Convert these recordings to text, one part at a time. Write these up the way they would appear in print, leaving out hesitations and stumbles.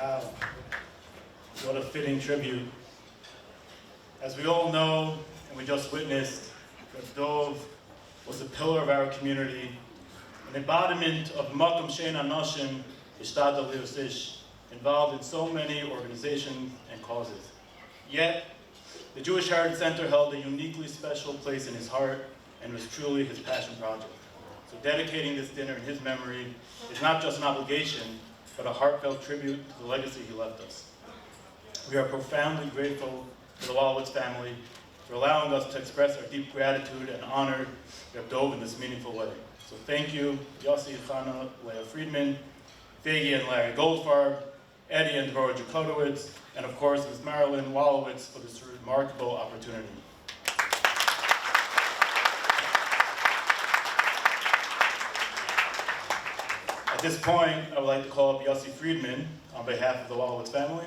Wow. What a fitting tribute. As we all know, and we just witnessed, that Dov was a pillar of our community, an embodiment of Makom Shein Anoshim Ishtadol Liosish, involved in so many organizations and causes. Yet, the Jewish Heritage Center held a uniquely special place in his heart and was truly his passion project. So dedicating this dinner in his memory is not just an obligation, but a heartfelt tribute to the legacy he left us. We are profoundly grateful to the Wolowitz family for allowing us to express our deep gratitude and honor Reb Dov in this meaningful way. So thank you, Yossi Friedman, Faggy and Larry Goldfarb, Eddie and Devorah Wolowitz, and of course, Ms. Marilyn Wolowitz for this remarkable opportunity. At this point, I would like to call up Yossi Friedman on behalf of the Wolowitz family.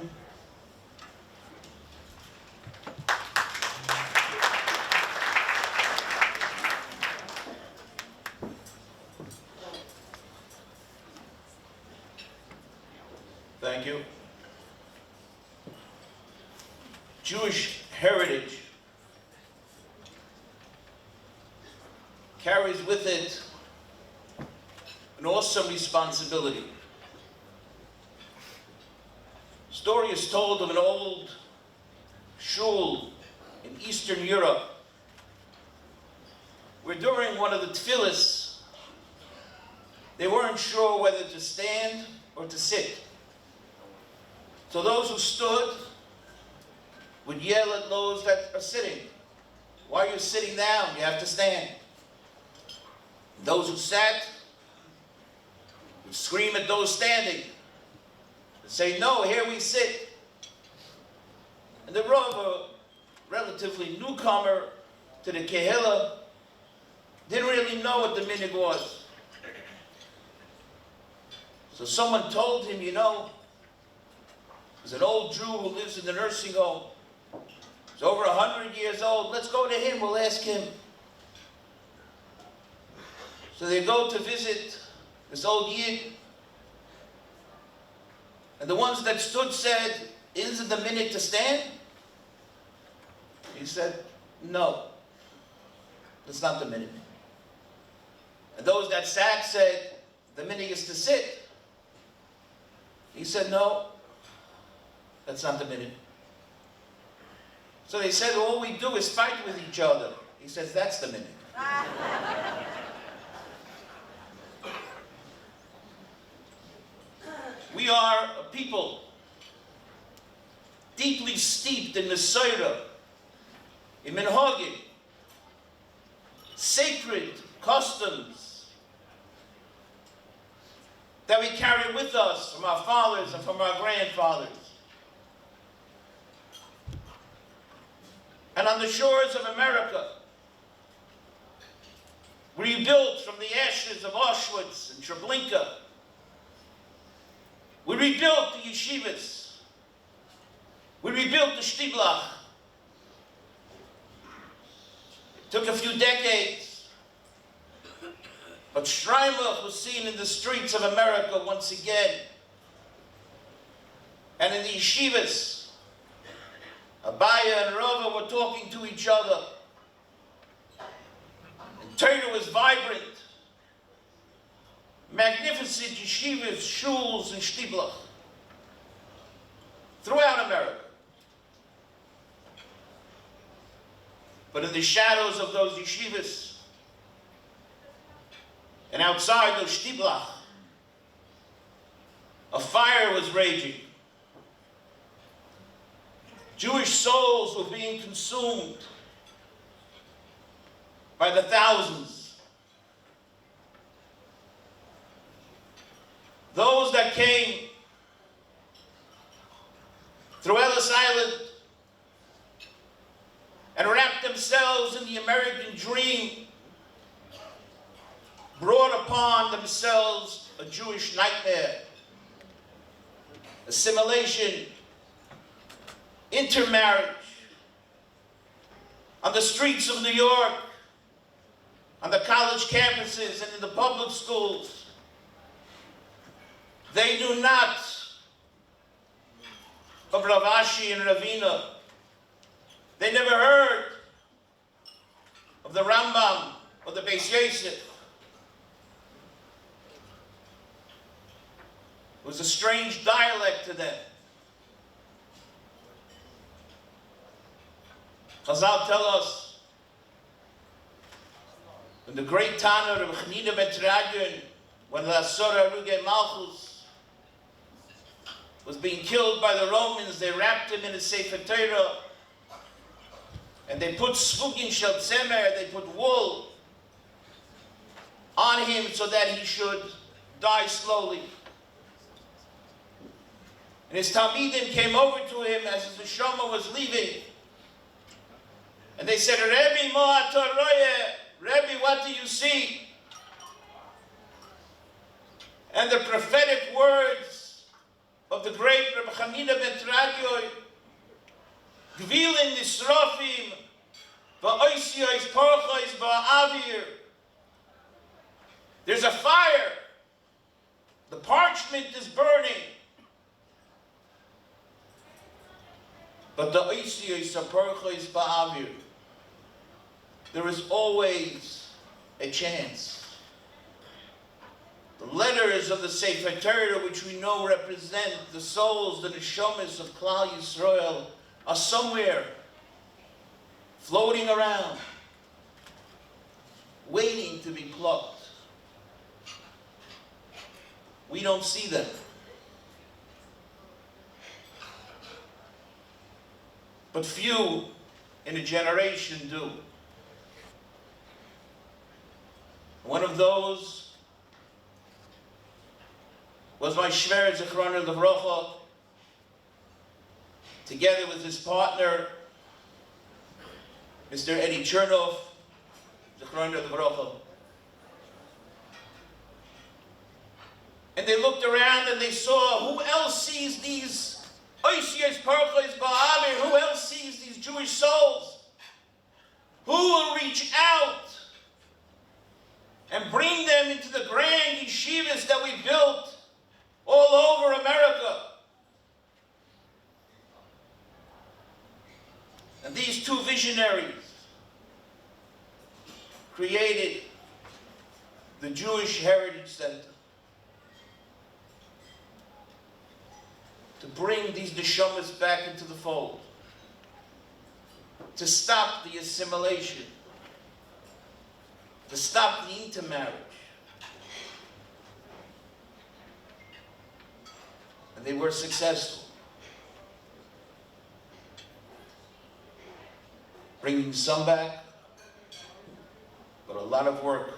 Thank you. Jewish heritage carries with it an awesome responsibility. Story is told of an old shul in Eastern Europe where during one of the tefillas they weren't sure whether to stand or to sit. So those who stood would yell at those that are sitting, "Why are you sitting down? You have to stand." Those who sat would scream at those standing and say, "No, here we sit." And the Rav, a relatively newcomer to the Kehillah, didn't really know what the minhag was. So someone told him, there's an old Jew who lives in the nursing home. He's over 100 years old. Let's go to him. We'll ask him. So they go to visit this old Yid. And the ones that stood said, "Isn't the minhag to stand?" He said, "No, that's not the minhag." And those that sat said, "The minhag is to sit." He said, "No, that's not the minhag." So they said, "All we do is fight with each other." He says, "That's the minhag." We are a people deeply steeped in Mesorah, in minhagim, sacred customs that we carry with us from our fathers and from our grandfathers. And on the shores of America, we rebuilt from the ashes of Auschwitz and Treblinka. We rebuilt the yeshivas. We rebuilt the shtiblach. It took a few decades, but Shreimach was seen in the streets of America once again. And in the yeshivas, Abaya and Rava were talking to each other. And Torah was vibrant. Magnificent yeshivas, shuls, and shtiblach throughout America. But in the shadows of those yeshivas and outside those shtiblach, a fire was raging. Jewish souls were being consumed by the thousands. Those that came through Ellis Island and wrapped themselves in the American dream brought upon themselves a Jewish nightmare, assimilation, intermarriage, on the streets of New York, on the college campuses and in the public schools. They knew not of Rav Ashi and Ravina. They never heard of the Rambam or the Beis Yosef. It was a strange dialect to them. Chazal tell us, when the great Tana of Chanina ben Teradion, when Lasora Ruge Malchus was being killed by the Romans, they wrapped him in a Sefer Torah, and they put Svugin Shel Tzemer, they put wool on him so that he should die slowly. And his Talmidim came over to him as his neshama was leaving, and they said, Rebbe, Rebbe, what do you see? And the prophetic words of the great Rabbi Chanina ben Teradion, Gvilin nisrofim, va'oisiyos porchos ba'avir. There's a fire. The parchment is burning. But the oisiyos porchos ba'avir. There is always a chance. The letters of the Sefer Torah, which we know represent the souls, the neshamas of Klal Yisrael, are somewhere floating around, waiting to be plucked. We don't see them. But few in a generation do. One of those was my Shver Zechron Levrocha, together with his partner, Mr. Eddie Chernov, Zechron Levrocha. And they looked around and they saw, who else sees these Oisiyos Parchos Ba'avir? Who else sees these Jewish souls? Who will reach out and bring them into the grand yeshivas that we built all over America? And these two visionaries created the Jewish Heritage Center to bring these neshamas back into the fold, to stop the assimilation, to stop the intermarriage. And they were successful, bringing some back, but a lot of work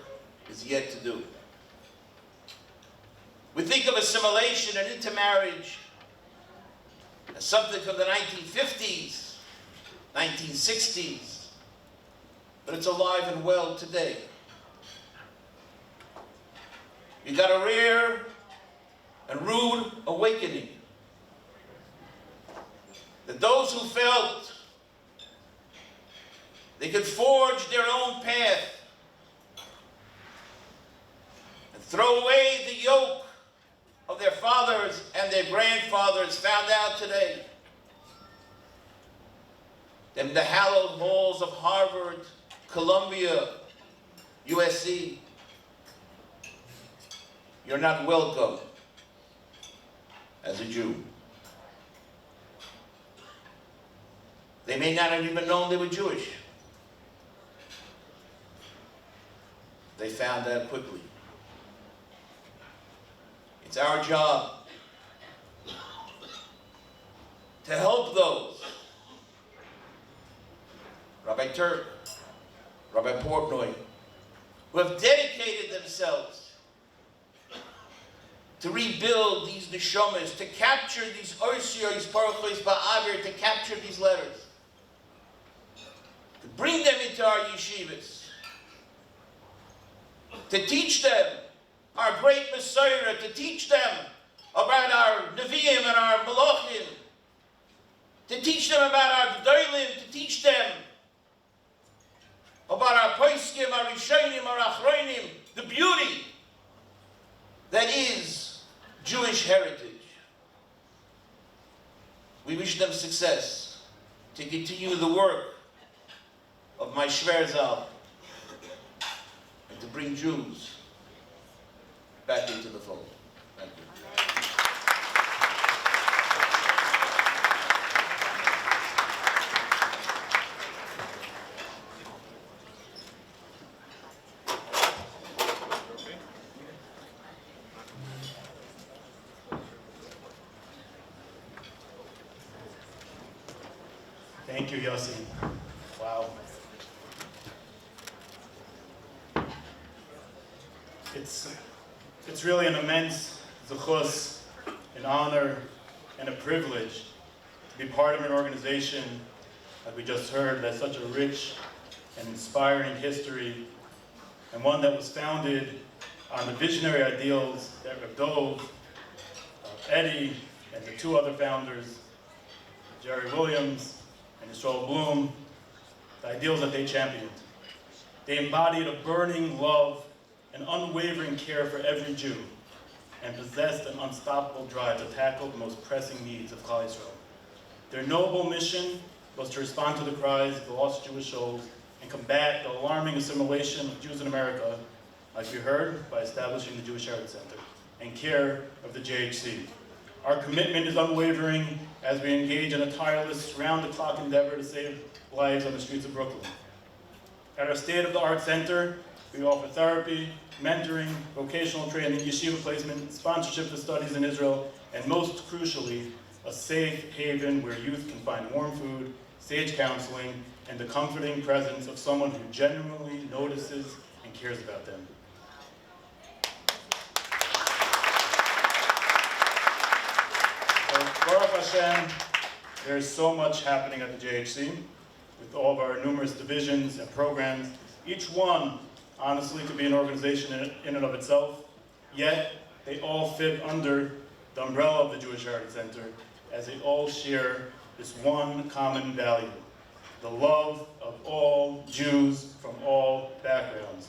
is yet to do. We think of assimilation and intermarriage as something from the 1950s, 1960s, but it's alive and well today. You got a rare and rude awakening that those who felt they could forge their own path and throw away the yoke of their fathers and their grandfathers found out today that in the hallowed halls of Harvard, Columbia, USC, you're not welcome as a Jew. They may not have even known they were Jewish. They found out quickly. It's our job to help those. Rabbi Turk, Rabbi Portnoy, who have dedicated themselves to rebuild these neshamas, to capture these oisiyos, parachos, ba'avir, to capture these letters, to bring them into our yeshivas, to teach them our great Messiah, to teach them about our Nevi'im and our Malachim, to teach them about our Gdolim, to teach them about our Poskim, our Rishonim, our Achronim, the beauty that is Jewish heritage. We wish them success to continue the work of my Shver Zal and to bring Jews back into the fold. Thank you. Thank you, Yossi. Wow. It's really an immense zechus, an honor, and a privilege to be part of an organization, like we just heard, that's such a rich and inspiring history, and one that was founded on the visionary ideals that Reb Dov, Eddie, and the two other founders, Jerry Williams and Yisrael Bloom, the ideals that they championed. They embodied a burning love and unwavering care for every Jew, and possessed an unstoppable drive to tackle the most pressing needs of Klal Yisrael. Their noble mission was to respond to the cries of the lost Jewish souls and combat the alarming assimilation of Jews in America, like we heard, by establishing the Jewish Heritage Center and care of the JHC. Our commitment is unwavering as we engage in a tireless, round-the-clock endeavor to save lives on the streets of Brooklyn. At our state-of-the-art center, we offer therapy, mentoring, vocational training, yeshiva placement, sponsorship for studies in Israel, and most crucially, a safe haven where youth can find warm food, sage counseling, and the comforting presence of someone who genuinely notices and cares about them. So, Baruch Hashem, there's so much happening at the JHC with all of our numerous divisions and programs. Each one, honestly, could be an organization in and of itself, yet they all fit under the umbrella of the Jewish Heritage Center as they all share this one common value, the love of all Jews from all backgrounds.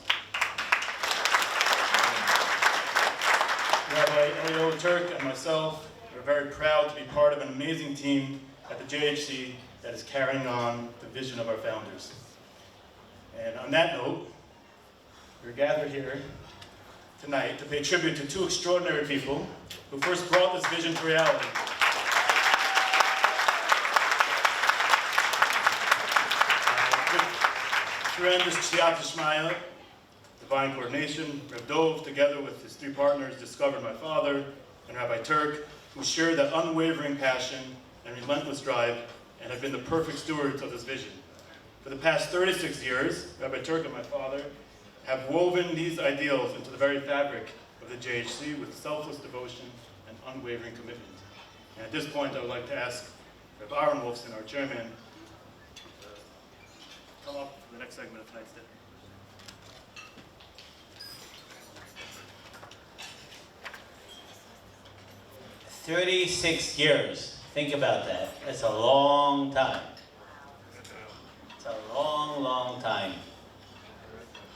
Rabbi Elio Turk and myself are very proud to be part of an amazing team at the JHC that is carrying on the vision of our founders. And on that note, we're gathered here tonight to pay tribute to two extraordinary people who first brought this vision to reality. Tremendous Siyata Shmaya, divine coordination. Reb Dov, together with his three partners, discovered my father, and Rabbi Turk, who shared that unwavering passion and relentless drive and have been the perfect stewards of this vision. For the past 36 years, Rabbi Turk and my father have woven these ideals into the very fabric of the JHC with selfless devotion and unwavering commitment. And at this point, I would like to ask Rabbi Aaron Wolfson, our chairman, to come up for the next segment of tonight's dinner. 36 years. Think about that. That's a long time. It's a long, long time.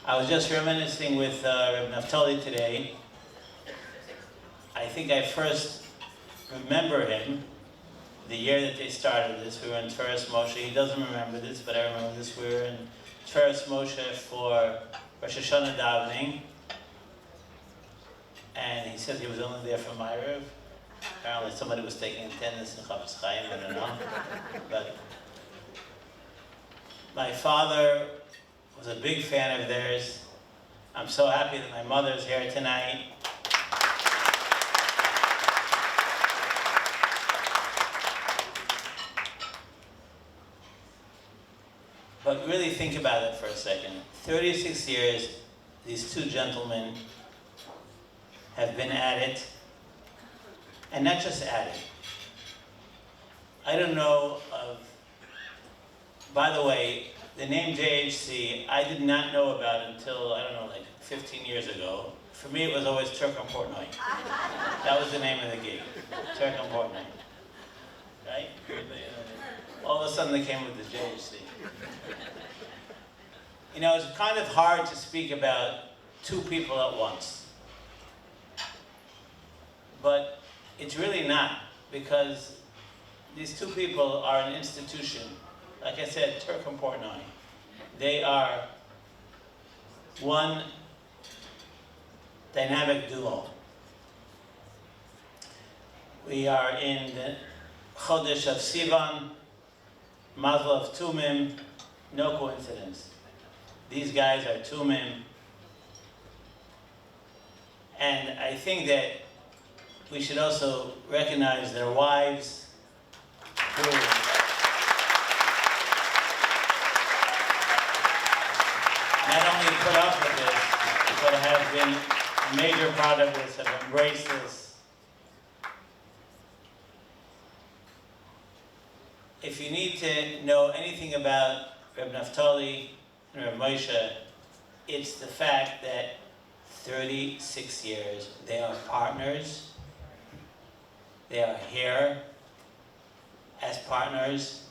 I was just reminiscing with Reb Naftali today. I think I first remember him the year that they started this. We were in Tveres Moshe. He doesn't remember this, but I remember this. We were in Tveres Moshe for Rosh Hashanah davening. And he said he was only there for Ma'ariv. Apparently somebody was taking attendance in Chafetz Chaim, I don't know. But my father was a big fan of theirs. I'm so happy that my mother's here tonight. But really think about it for a second. 36 years, these two gentlemen have been at it. And not just at it. I don't know of, by the way, the name JHC, I did not know about until, I don't know, like 15 years ago. For me, it was always Turk and Portnoy. That was the name of the gig, Turk and Portnoy. Right? All of a sudden they came with the JHC. You know, it's kind of hard to speak about two people at once. But it's really not, because these two people are an institution. Like I said, Turk and Portnoy. They are one dynamic duo. We are in the Chodesh of Sivan, Mazel of Tumim, no coincidence. These guys are Tumim. And I think that we should also recognize their wives who not only put up with this, but have been a major part of this, have embraced this. If you need to know anything about Reb Naftali and Reb Moshe, it's the fact that 36 years, they are partners. They are here as partners,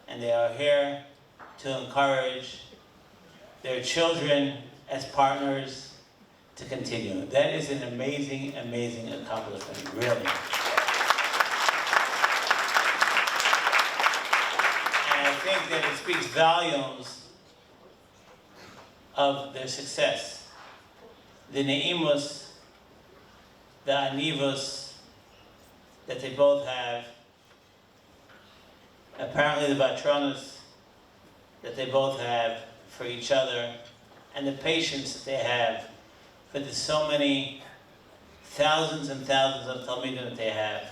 and they are here to encourage their children as partners to continue. That is an amazing, amazing accomplishment, really. And I think that it speaks volumes of their success. The Neimus, the Anivus that they both have, apparently the Batronus that they both have for each other, and the patience that they have for the so many thousands and thousands of Talmidim that they have.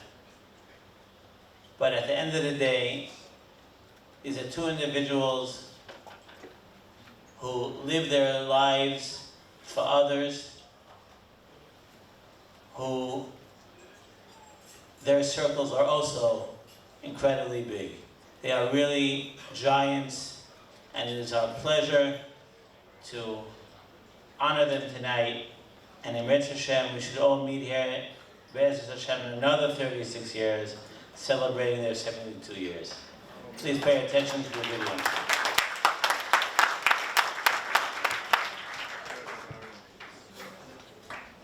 But at the end of the day, these are two individuals who live their lives for others, who their circles are also incredibly big. They are really giants, and it is our pleasure to honor them tonight. And in Mitzvah Hashem, we should all meet here, Be'ez Hashem, in another 36 years, celebrating their 72 years. Please pay attention to the video.